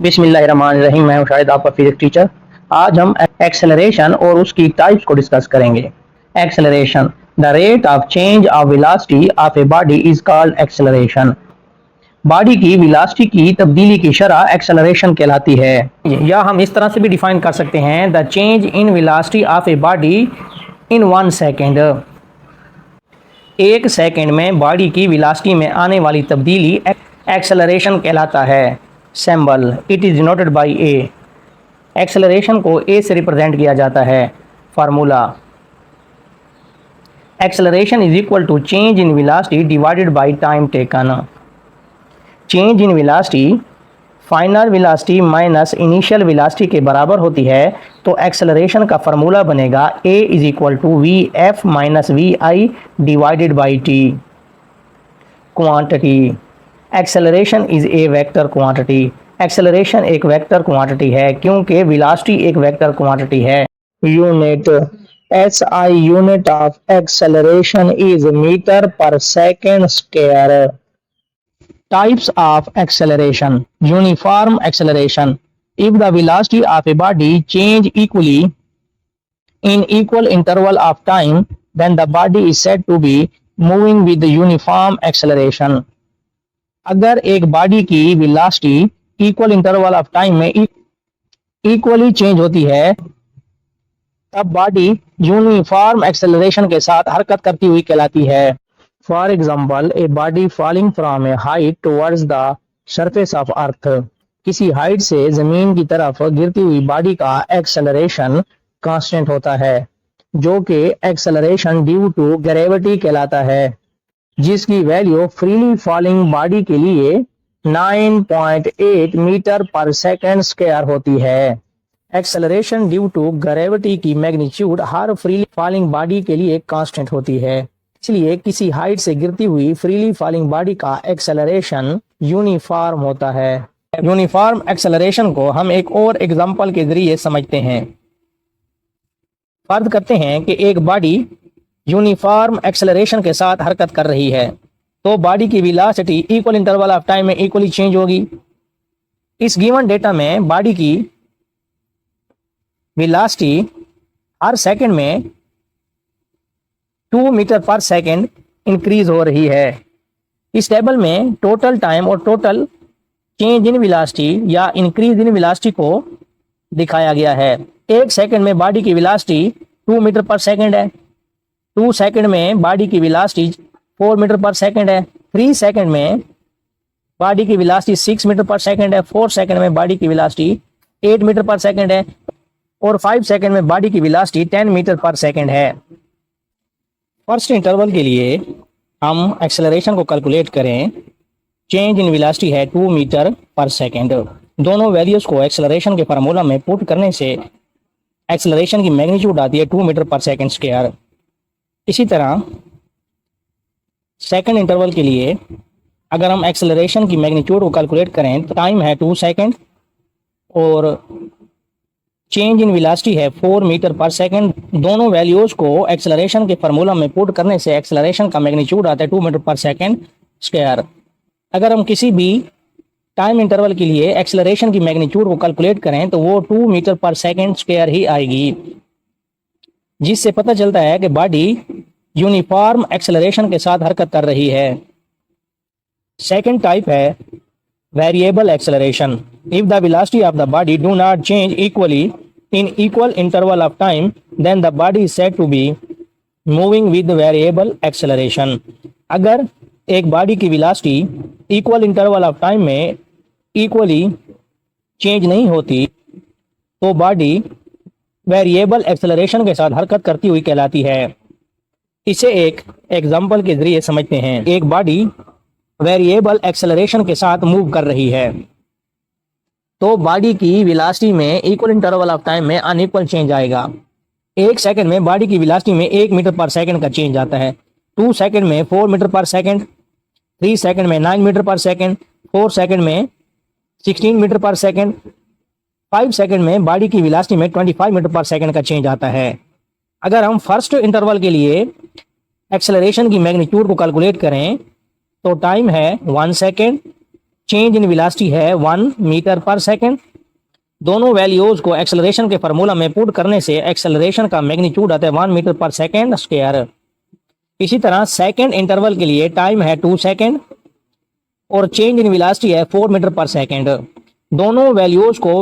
बिस्मिल्लाहिर्रहमानिर्रहीम। मैं हूं शाहिद, आपका फिजिक्स टीचर। आज हम एक्सेलरेशन और उसकी टाइप्स को डिस्कस करेंगे। Acceleration, the rate of change of velocity of a body is called acceleration. Body की वेलोसिटी की तब्दीली की शरह एक्सेलरेशन कहलाती है। या हम इस तरह से भी डिफाइन कर सकते हैं, the change in velocity of a body in 1 second. एक सेकेंड में बॉडी की वेलोसिटी में आने वाली तब्दीली एक्सेलरेशन कहलाता है। Symbol, it is denoted by A. Acceleration को ए से रिप्रेजेंट किया जाता है। Formula, acceleration is equal to change in velocity divided by time taken. Change in velocity final velocity minus initial velocity के बराबर होती है, तो एक्सेलरेशन का फार्मूला बनेगा ए is equal to v f minus v i divided by t. Quantity, acceleration is a vector quantity. Acceleration एक vector quantity है क्योंकि वेलोसिटी एक वेक्टर क्वांटिटी है। Unit, S I unit of acceleration is metre per second square. Types of acceleration. Uniform acceleration. If the velocity of a body change equally in equal interval of time, then the body is said to be moving with the uniform acceleration. अगर एक body की velocity equal interval of time में equally change होती है, तब body uniform acceleration के साथ हरकत करती हुई कहलाती है। For example, a body falling from a height towards the surface of earth. किसी हाइट से जमीन की तरफ गिरती हुई बॉडी का एक्सेलरेशन कांस्टेंट होता है, जो कि एक्सेलरेशन ड्यू टू ग्रेविटी कहलाता है, जिसकी वैल्यू फ्रीली फॉलिंग बॉडी के लिए 9.8 मीटर पर सेकेंड स्क्वायर होती है। एक्सेलरेशन ड्यू टू ग्रेविटी की मैग्नीट्यूड हर फ्रीली फॉलिंग बॉडी के लिए कांस्टेंट होती है, इसलिए किसी हाइट से गिरती हुई फ्रीली फॉलिंग बॉडी का एक्सेलरेशन यूनिफॉर्म होता है। यूनिफॉर्म एक्सेलरेशन को हम एक और एग्जांपल के जरिए समझते हैं। फर्ज करते हैं कि एक बॉडी यूनिफॉर्म एक्सेलरेशन के साथ हरकत कर रही है, तो बॉडी की velocity equal interval of time में इक्वली चेंज होगी। इस गिवन डेटा में बॉडी की वेलोसिटी हर सेकंड में 2 मीटर पर सेकेंड इंक्रीज हो रही है। इस टेबल में टोटल टाइम और टोटल चेंज इन वेलोसिटी या इंक्रीज इन वेलोसिटी को दिखाया गया है। एक सेकंड में बॉडी की वेलोसिटी 2 मीटर पर सेकेंड है। 2 सेकंड में बॉडी की वेलोसिटी 4 मीटर पर सेकेंड है। 3 सेकंड में बॉडी की वेलोसिटी 6 मीटर पर सेकेंड है। 4 सेकंड में बॉडी की वेलोसिटी 8 मीटर पर सेकेंड है और 5 सेकंड में बॉडी की वेलोसिटी 10 मीटर पर सेकेंड है। फर्स्ट इंटरवल के लिए हम एक्सेलरेशन को कैलकुलेट करें। चेंज इन वेलोसिटी है 2 मीटर पर सेकेंड। दोनों वैल्यूज को एक्सेलरेशन के फार्मूला में पुट करने से एक्सेलरेशन की मैग्नीट्यूड आती है 2 मीटर पर सेकेंड स्क्वायर। इसी तरह सेकंड इंटरवल के लिए अगर हम एक्सेलरेशन की मैग्नीट्यूड को कैलकुलेट करें तो टाइम है 2 सेकेंड और चेंज इन वेलोसिटी है 4 मीटर पर सेकेंड। दोनों वैल्यूज को एक्सेलरेशन के फार्मूला में पुट करने से एक्सेलरेशन का मैग्नीट्यूड आता है 2 मीटर पर सेकेंड स्क्वायर। अगर हम किसी भी टाइम इंटरवल के लिए एक्सेलरेशन की मैग्नीट्यूड को कैलकुलेट करें तो वो 2 मीटर पर सेकेंड स्क्वायर ही आएगी, जिससे पता चलता है कि बॉडी यूनिफॉर्म एक्सेलरेशन के साथ हरकत कर रही है। सेकेंड टाइप है variable acceleration. If the velocity of the body do not change equally in equal interval of time, then the body is said to be moving with variable acceleration. अगर एक body की velocity equal interval of time में equally change नहीं होती, तो body variable acceleration के साथ हरकत करती हुई कहलाती है। इसे एक एग्जांपल के जरिए समझते हैं। एक बॉडी वेरिएबल एक्सेलरेशन के साथ मूव कर रही है, तो बॉडी की वेलोसिटी में इक्वल इंटरवल ऑफ टाइम में अनइक्वल चेंज आएगा। 1 सेकंड में बॉडी की वेलोसिटी में 1 मीटर पर सेकंड का चेंज आता है। 2 सेकंड में 4 मीटर पर सेकंड, 3 सेकंड में 9 मीटर पर सेकंड, 4 सेकंड में 16 मीटर पर सेकंड, 5 सेकंड में बॉडी की वेलोसिटी में 25 मीटर पर सेकंड का चेंज आता है। अगर हम फर्स्ट इंटरवल के लिए एक्सेलरेशन की मैग्नीट्यूड को कैलकुलेट करें तो टाइम है 1 सेकेंड चेंज इन वेलोसिटी है 1 मीटर पर सेकंड। दोनों वैल्यूज को एक्सेलरेशन के फार्मूला में पुट करने से एक्सेलरेशन का मैग्नीट्यूड आता है 1 मीटर पर सेकंड स्क्वायर। इसी तरह सेकंड इंटरवल के लिए टाइम है 2 सेकंड और चेंज इन वेलोसिटी है 4 मीटर पर सेकंड। दोनों वैल्यूज को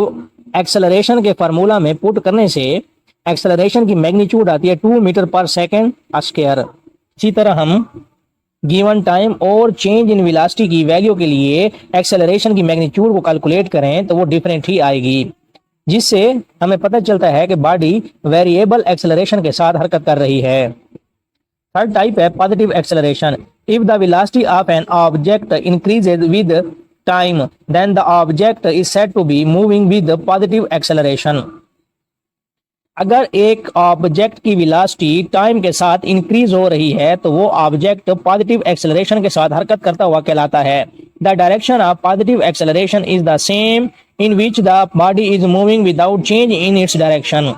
एक्सेलरेशन के फार्मूला में पुट करने से एक्सेलरेशन की मैग्नीट्यूड आती है 2 मीटर पर सेकंड स्क्वायर। इसी तरह हम गिवन टाइम और चेंज इन वेलोसिटी की वैल्यू के लिए एक्सेलरेशन की मैग्नीट्यूड को कैलकुलेट करें तो वो डिफरेंट ही आएगी, जिससे हमें पता चलता है कि बॉडी वेरिएबल एक्सेलरेशन के साथ हरकत कर रही है। थर्ड टाइप है positive acceleration. If the velocity of an object increases with time then the object is said to be moving with positive acceleration. अगर एक ऑब्जेक्ट की वेलोसिटी टाइम के साथ इंक्रीज हो रही है तो वो ऑब्जेक्ट पॉजिटिव एक्सेलरेशन के साथ हरकत करता हुआ कहलाता है। The direction of positive acceleration is the same in which the body is moving without change in its direction.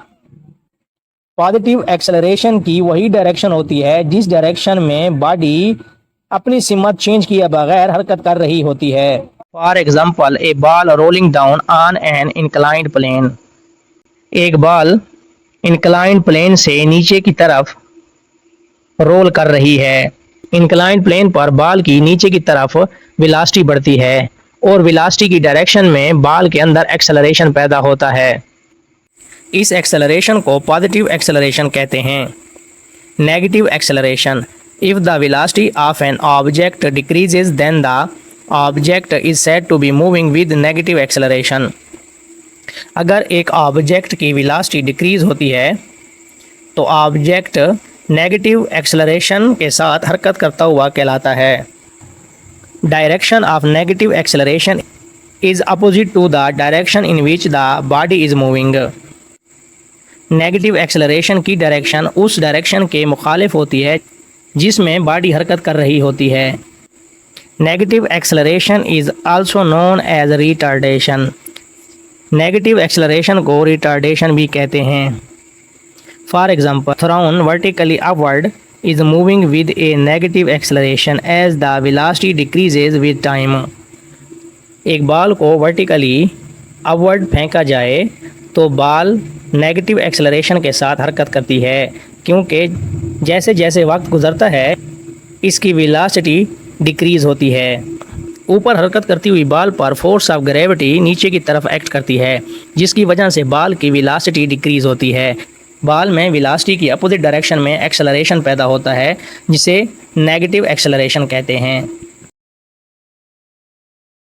Positive acceleration की वही डायरेक्शन होती है जिस डायरेक्शन में बॉडी अपनी सिमत चेंज किए बगैर हरकत कर रही होती है। For example a ball rolling down on an inclined plane. एक बॉल इंक्लाइंड प्लेन से नीचे की तरफ रोल कर रही है। इंक्लाइंड प्लेन पर बॉल की नीचे की तरफ वेलोसिटी बढ़ती है और वेलोसिटी की डायरेक्शन में बॉल के अंदर एक्सेलरेशन पैदा होता है। इस एक्सेलरेशन को पॉजिटिव एक्सेलरेशन कहते हैं। Negative acceleration. If the velocity of an object decreases then the object is said to be moving with negative acceleration. अगर एक ऑब्जेक्ट की वेलोसिटी डिक्रीज होती है तो ऑब्जेक्ट नेगेटिव एक्सेलरेशन के साथ हरकत करता हुआ कहलाता है। Direction of negative acceleration is opposite to the direction in which the body is moving. Negative acceleration की डायरेक्शन उस डायरेक्शन के मुखालिफ होती है जिसमें बॉडी हरकत कर रही होती है। Negative acceleration is also known as retardation. Negative acceleration को रिटार्डेशन भी कहते हैं। For example thrown vertically upward is moving with a negative acceleration as the velocity decreases with time. एक बॉल को वर्टिकली अपवर्ड फेंका जाए तो बॉल नेगेटिव एक्सेलरेशन के साथ हरकत करती है, क्योंकि जैसे जैसे वक्त गुजरता है इसकी वेलोसिटी डिक्रीज होती है। ऊपर हरकत करती हुई बॉल पर फोर्स ऑफ ग्रेविटी नीचे की तरफ एक्ट करती है, जिसकी वजह से बॉल की वेलोसिटी डिक्रीज होती है। बॉल में वेलोसिटी की अपोजिट डायरेक्शन में एक्सेलरेशन पैदा होता है, जिसे नेगेटिव एक्सेलरेशन कहते हैं।